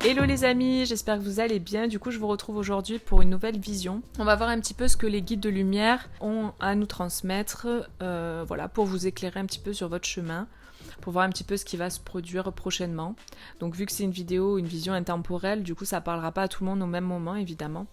Hello les amis, j'espère que vous allez bien. Du coup, je vous retrouve aujourd'hui pour une nouvelle vision. On va voir un petit peu ce que les guides de lumière ont à nous transmettre, voilà, pour vous éclairer un petit peu sur votre chemin, pour voir un petit peu ce qui va se produire prochainement. Donc, vu que c'est une vidéo, une vision intemporelle, du coup, ça parlera pas à tout le monde au même moment, évidemment.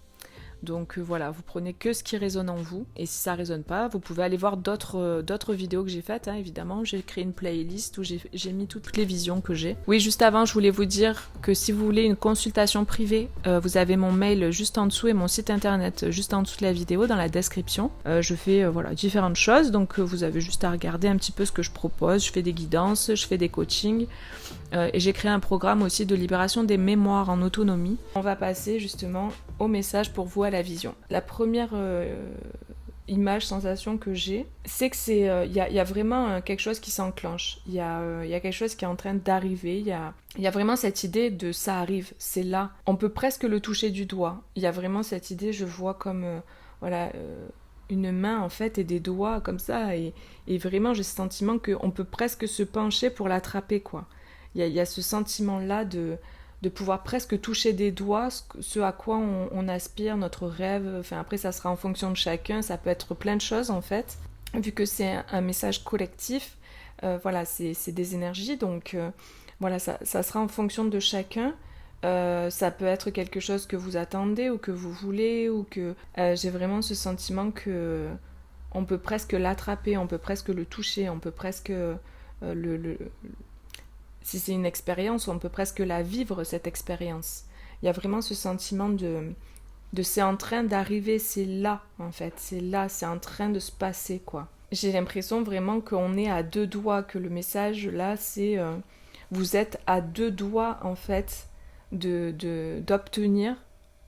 Donc voilà, vous prenez que ce qui résonne en vous. Et si ça résonne pas, vous pouvez aller voir d'autres vidéos que j'ai faites, hein, évidemment. J'ai créé une playlist où j'ai mis toutes les visions que j'ai. Oui, juste avant, je voulais vous dire que si vous voulez une consultation privée, vous avez mon mail juste en dessous et mon site internet juste en dessous de la vidéo, dans la description. Je fais voilà, différentes choses, donc vous avez juste à regarder un petit peu ce que je propose. Je fais des guidances, je fais des coachings. Et j'ai créé un programme aussi de libération des mémoires en autonomie. On va passer justement au message pour vous à la vision. La première image, sensation que j'ai, c'est que y a vraiment quelque chose qui s'enclenche. Il y a quelque chose qui est en train d'arriver. Il y a vraiment cette idée de ça arrive, c'est là. On peut presque le toucher du doigt. Il y a vraiment cette idée, je vois comme une main en fait et des doigts comme ça. Et vraiment j'ai ce sentiment qu'on peut presque se pencher pour l'attraper, quoi. Il y a ce sentiment-là de pouvoir presque toucher des doigts ce à quoi on aspire, notre rêve. Enfin, après, ça sera en fonction de chacun. Ça peut être plein de choses, en fait. Vu que c'est un message collectif, voilà, c'est des énergies. Donc, voilà, ça sera en fonction de chacun. Ça peut être quelque chose que vous attendez ou que vous voulez. Ou que j'ai vraiment ce sentiment que on peut presque l'attraper, on peut presque le toucher, on peut presque si c'est une expérience, on peut presque la vivre, cette expérience. Il y a vraiment ce sentiment de c'est en train d'arriver, c'est là, en fait. C'est là, c'est en train de se passer, quoi. J'ai l'impression vraiment qu'on est à deux doigts, que le message, là, c'est... vous êtes à deux doigts, en fait, d'obtenir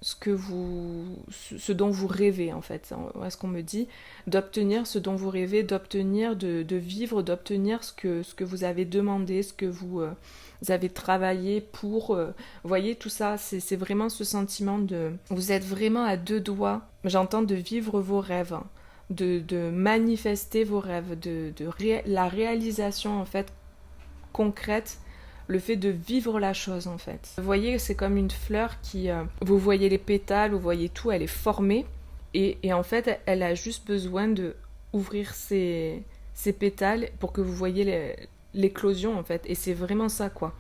ce dont vous rêvez, en fait. Voilà ce qu'on me dit, d'obtenir ce dont vous rêvez, d'obtenir, de vivre, d'obtenir ce que vous avez demandé, ce que vous avez travaillé pour. Vous voyez, tout ça, c'est vraiment ce sentiment de... Vous êtes vraiment à deux doigts, j'entends, de vivre vos rêves, de manifester vos rêves, la réalisation, en fait, concrète, le fait de vivre la chose, en fait. Vous voyez, c'est comme une fleur qui... vous voyez les pétales, vous voyez tout, elle est formée. Et en fait, elle a juste besoin de ouvrir ses pétales pour que vous voyez l'éclosion, en fait. Et c'est vraiment ça, quoi.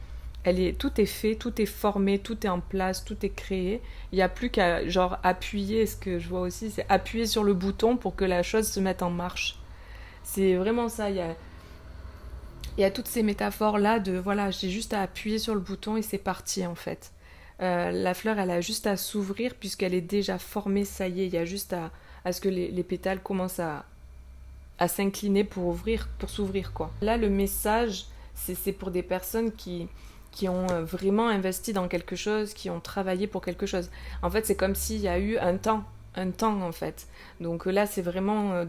Tout est fait, tout est formé, tout est en place, tout est créé. Il n'y a plus qu'à, genre, appuyer. Ce que je vois aussi, c'est appuyer sur le bouton pour que la chose se mette en marche. C'est vraiment ça, il y a toutes ces métaphores-là de, voilà, j'ai juste à appuyer sur le bouton et c'est parti, en fait. La fleur, elle a juste à s'ouvrir puisqu'elle est déjà formée, ça y est. Il y a juste à ce que les pétales commencent à s'incliner pour s'ouvrir, quoi. Là, le message, c'est pour des personnes qui ont vraiment investi dans quelque chose, qui ont travaillé pour quelque chose. En fait, c'est comme s'il y a eu un temps, en fait. Donc là, c'est vraiment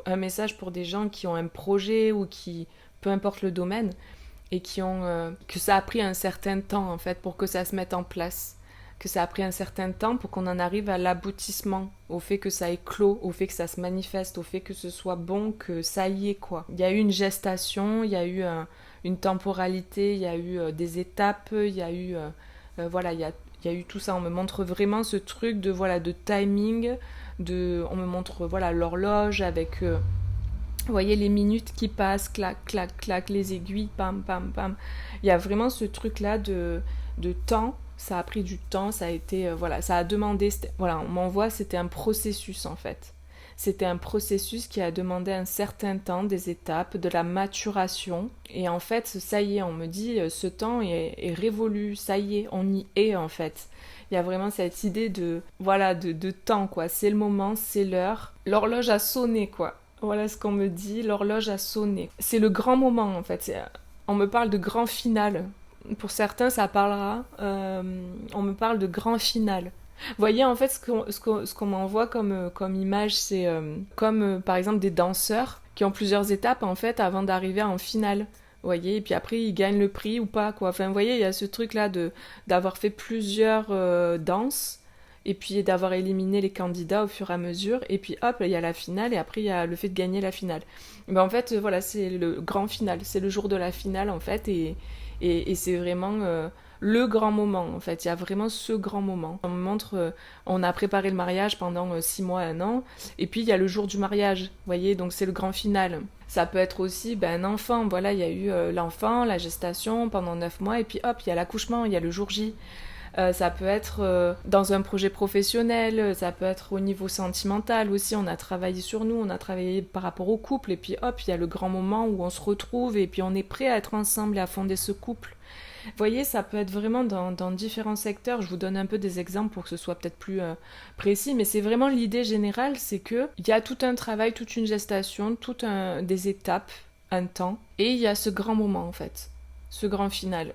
un message pour des gens qui ont un projet ou qui, peu importe le domaine, et qui ont que ça a pris un certain temps, en fait, pour que ça se mette en place. Que ça a pris un certain temps pour qu'on en arrive à l'aboutissement, au fait que ça éclot, au fait que ça se manifeste, au fait que ce soit bon, que ça y est, quoi. Il y a eu une gestation, il y a eu une temporalité, il y a eu des étapes, il y a eu... voilà, il y a eu tout ça. On me montre vraiment ce truc de, voilà, de timing, on me montre, voilà, l'horloge avec... vous voyez les minutes qui passent, clac, clac, clac, les aiguilles, pam, pam, pam. Il y a vraiment ce truc-là de temps. Ça a pris du temps, ça a été... voilà, ça a demandé... Voilà, on m'envoie, c'était un processus, en fait. C'était un processus qui a demandé un certain temps, des étapes, de la maturation. Et en fait, ça y est, on me dit, ce temps est révolu, ça y est, on y est, en fait. Il y a vraiment cette idée voilà, de temps, quoi. C'est le moment, c'est l'heure. L'horloge a sonné, quoi. Voilà ce qu'on me dit, l'horloge a sonné. C'est le grand moment, en fait. On me parle de grand final. Pour certains, ça parlera. On me parle de grand final. Vous voyez, en fait, ce qu'on m'envoie comme image, c'est comme, par exemple, des danseurs qui ont plusieurs étapes, en fait, avant d'arriver en finale. Vous voyez, et puis après, ils gagnent le prix ou pas, quoi. Enfin, vous voyez, il y a ce truc-là d'avoir fait plusieurs danses, et puis d'avoir éliminé les candidats au fur et à mesure, et puis hop, il y a la finale, et après il y a le fait de gagner la finale. Mais en fait, voilà, c'est le grand final, c'est le jour de la finale, en fait, et c'est vraiment le grand moment, en fait. Il y a vraiment ce grand moment. On me montre, on a préparé le mariage pendant 6 mois, 1 an, et puis il y a le jour du mariage, vous voyez, donc c'est le grand final. Ça peut être aussi un enfant, voilà, il y a eu l'enfant, la gestation pendant 9 mois, et puis hop, il y a l'accouchement, il y a le jour J. Ça peut être dans un projet professionnel, ça peut être au niveau sentimental aussi, on a travaillé sur nous, on a travaillé par rapport au couple, et puis hop, il y a le grand moment où on se retrouve, et puis on est prêt à être ensemble et à fonder ce couple. Vous voyez, ça peut être vraiment dans différents secteurs. Je vous donne un peu des exemples pour que ce soit peut-être plus précis, mais c'est vraiment l'idée générale, c'est que il y a tout un travail, toute une gestation, des étapes, un temps, et il y a ce grand moment en fait, ce grand final.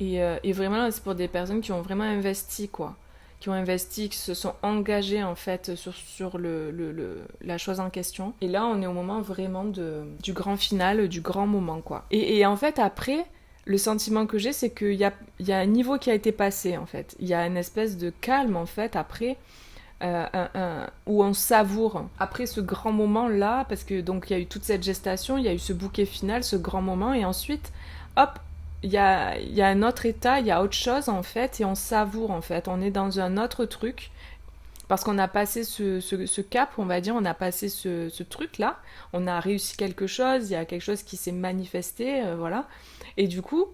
Et vraiment, là, c'est pour des personnes qui ont vraiment investi, quoi. Qui ont investi, qui se sont engagées, en fait, sur la chose en question. Et là, on est au moment vraiment du grand final, du grand moment, quoi. Et en fait, après, le sentiment que j'ai, c'est qu'il y a un niveau qui a été passé, en fait. Il y a une espèce de calme, en fait, après, où on savoure. Après ce grand moment-là, parce que donc il y a eu toute cette gestation, il y a eu ce bouquet final, ce grand moment, et ensuite, hop, il y a un autre état, il y a autre chose en fait, et on savoure en fait, on est dans un autre truc, parce qu'on a passé ce cap, on va dire, on a passé ce truc-là, on a réussi quelque chose, il y a quelque chose qui s'est manifesté, voilà, et du coup,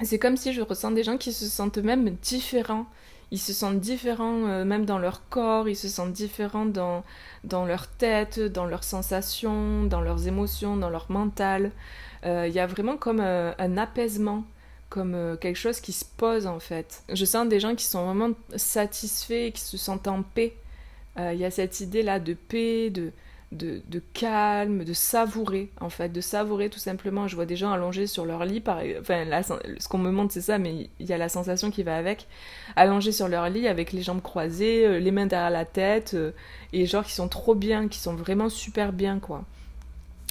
c'est comme si je ressens des gens qui se sentent même différents. Ils se sentent différents même dans leur corps, ils se sentent différents dans leur tête, dans leurs sensations, dans leurs émotions, dans leur mental. Il y a vraiment comme un apaisement, comme quelque chose qui se pose en fait. Je sens des gens qui sont vraiment satisfaits, qui se sentent en paix. Il y a cette idée-là de paix, de calme, de savourer, en fait, de savourer tout simplement. Je vois des gens allongés sur leur lit, enfin, ce qu'on me montre, c'est ça, mais il y a la sensation qui va avec, allongés sur leur lit avec les jambes croisées, les mains derrière la tête, et genre qui sont trop bien, qui sont vraiment super bien, quoi.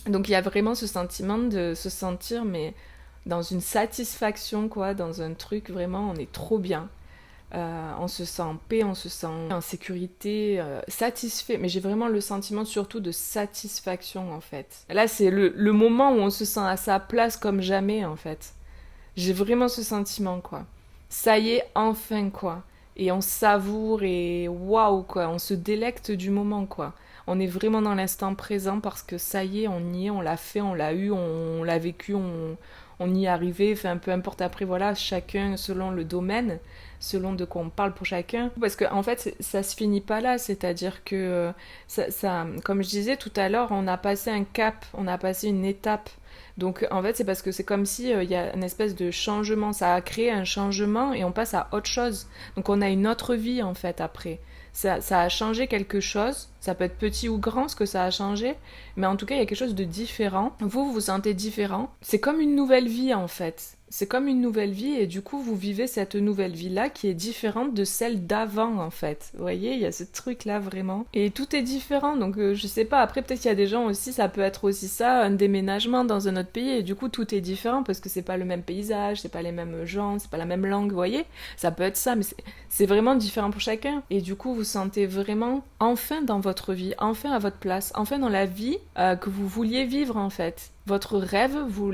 Donc il y a vraiment ce sentiment de se sentir, mais dans une satisfaction, quoi, dans un truc, vraiment, on est trop bien. On se sent en paix, on se sent en sécurité, satisfait. Mais j'ai vraiment le sentiment surtout de satisfaction en fait. Là, c'est le moment où on se sent à sa place comme jamais en fait. J'ai vraiment ce sentiment quoi. Ça y est, enfin quoi. Et on savoure et waouh quoi. On se délecte du moment quoi. On est vraiment dans l'instant présent parce que ça y est, on y est, on l'a fait, on l'a eu, on l'a vécu, on y est arrivé. Enfin, peu importe après, voilà, chacun selon le domaine, selon de quoi on parle pour chacun. Parce que en fait, ça se finit pas là, c'est-à-dire que comme je disais tout à l'heure, on a passé un cap, on a passé une étape. Donc en fait, c'est parce que c'est comme si il y a une espèce de changement, ça a créé un changement et on passe à autre chose. Donc on a une autre vie en fait après. Ça a changé quelque chose, ça peut être petit ou grand ce que ça a changé, mais en tout cas il y a quelque chose de différent. Vous vous sentez différent. C'est comme une nouvelle vie en fait. C'est comme une nouvelle vie et du coup vous vivez cette nouvelle vie-là qui est différente de celle d'avant en fait. Vous voyez, il y a ce truc-là vraiment. Et tout est différent, donc je sais pas, après peut-être qu'il y a des gens aussi, ça peut être aussi ça, un déménagement dans un autre pays et du coup tout est différent parce que c'est pas le même paysage, c'est pas les mêmes gens, c'est pas la même langue, vous voyez. Ça peut être ça, mais c'est vraiment différent pour chacun. Et du coup vous sentez vraiment enfin dans votre vie, enfin à votre place, enfin dans la vie que vous vouliez vivre en fait. Votre rêve, vous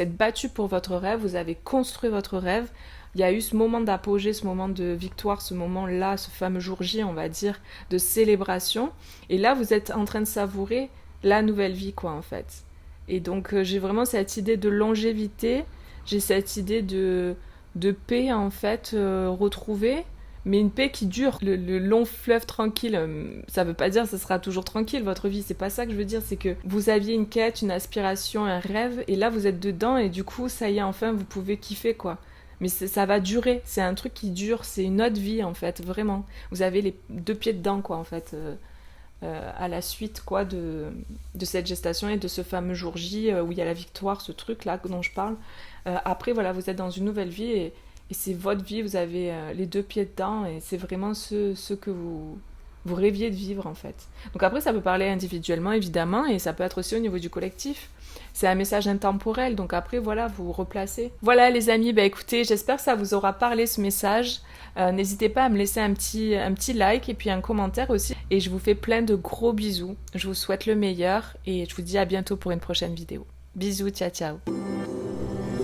êtes battu pour votre rêve, vous avez construit votre rêve. Il y a eu ce moment d'apogée, ce moment de victoire, ce moment-là, ce fameux jour J, on va dire, de célébration. Et là, vous êtes en train de savourer la nouvelle vie, quoi, en fait. Et donc, j'ai vraiment cette idée de longévité, j'ai cette idée de paix, en fait, retrouvée, mais une paix qui dure. Le long fleuve tranquille, ça veut pas dire que ça sera toujours tranquille, votre vie, c'est pas ça que je veux dire, c'est que vous aviez une quête, une aspiration, un rêve, et là vous êtes dedans, et du coup, ça y est, enfin, vous pouvez kiffer, quoi. Mais ça va durer, c'est un truc qui dure, c'est une autre vie, en fait, vraiment. Vous avez les 2 pieds dedans, quoi, en fait, à la suite, quoi, de cette gestation et de ce fameux jour J, où il y a la victoire, ce truc-là dont je parle. Après, voilà, vous êtes dans une nouvelle vie, et c'est votre vie, vous avez les 2 pieds dedans et c'est vraiment ce que vous rêviez de vivre en fait. Donc après ça peut parler individuellement évidemment et ça peut être aussi au niveau du collectif. C'est un message intemporel donc après voilà vous replacez. Voilà les amis, bah écoutez j'espère que ça vous aura parlé ce message. N'hésitez pas à me laisser un petit like et puis un commentaire aussi. Et je vous fais plein de gros bisous. Je vous souhaite le meilleur et je vous dis à bientôt pour une prochaine vidéo. Bisous, ciao ciao.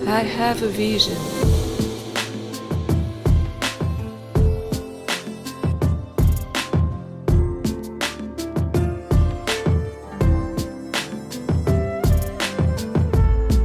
I have a vision.